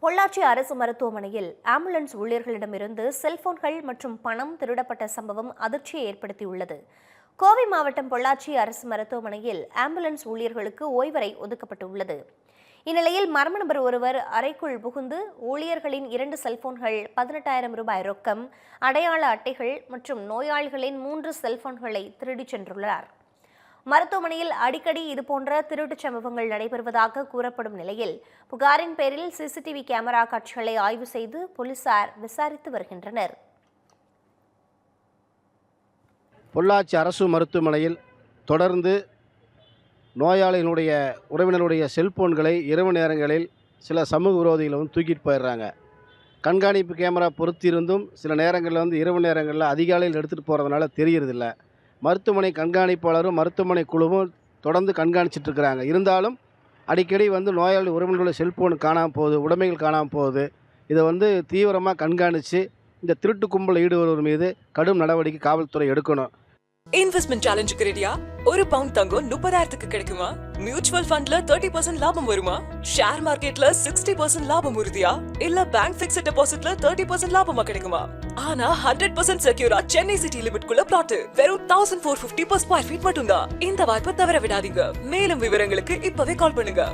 பொள்ளாச்சி அரசு மருத்துவமனையில் ஆம்புலன்ஸ் ஊழியர்களிடமிருந்து செல்போன்கள் மற்றும் பணம் திருடப்பட்ட சம்பவம் அதிர்ச்சியை ஏற்படுத்தியுள்ளது. கோவை மாவட்டம் பொள்ளாச்சி அரசு மருத்துவமனையில் ஆம்புலன்ஸ் ஊழியர்களுக்கு ஓய்வறை ஒதுக்கப்பட்டுள்ளது. இந்நிலையில் மர்ம நபர் ஒருவர் அறைக்குள் புகுந்து ஊழியர்களின் 2 செல்போன்கள், 18,000 ரூபாய் ரொக்கம், அடையாள அட்டைகள் மற்றும் நோயாளிகளின் 3 செல்போன்களை திருடிச் சென்றுள்ளார். மருத்துவமனையில் அடிக்கடி இதுபோன்ற திருட்டுச் சம்பவங்கள் நடைபெறுவதாக கூறப்படும் நிலையில் புகாரின் பேரில் சிசிடிவி கேமரா காட்சிகளை ஆய்வு செய்து போலீசார் விசாரித்து வருகின்றனர். பொள்ளாச்சி அரசு மருத்துவமனையில் தொடர்ந்து நோயாளிகளுடைய உறவினருடைய செல்போன்களை இரவு நேரங்களில் சில சமூக விரோதிகள் தூக்கிட்டு போயிடுறாங்க. கண்காணிப்பு கேமரா பொருத்தியிருந்தும் சில நேரங்களில் இரவு நேரங்களில் அதிகாலையில் எடுத்துகிட்டு போகிறதுனால தெரியறதில்ல. மருத்துவமனை கண்காணிப்பாளரும் மருத்துவமனை குழுவும் தொடர்ந்து கண்காணிச்சிட்டு இருக்கிறாங்க. இருந்தாலும் அடிக்கடி நோயாளி உறவினர்களுடைய செல்போன் காணாமல் போகுது, உடைமைகள் காணாமல் போகுது. இதை தீவிரமாக கண்காணித்து இந்த திருட்டு கும்பல் ஈடுபடுவோர் மீது கடும் நடவடிக்கை காவல்துறை எடுக்கணும். இன்வெஸ்ட்மெண்ட் சேலஞ்சுக்கு ரெடியா? ஒரு பவுண்ட் தங்கம் 30,000க்கு கிடைக்குமா? மியூச்சுவல் ஃபண்ட்ல 30% லாபம் வருமா? ஷேர் மார்க்கெட்ல 60% லாபம் உறுதியா? இல்ல பேங்க் பிக்ஸ்ட் டெபாசிட்ல 30% லாபமா கிடைக்குமா? ஆனா 100% செக்யூரா சென்னை சிட்டி லிமிட்குள்ள பிளாட் வெறும் 1450 per square feet மட்டும்தான். இந்த வாய்ப்பை தவற விடாதீங்க. மேலும் விவரங்களுக்கு இப்பவே கால் பண்ணுங்க.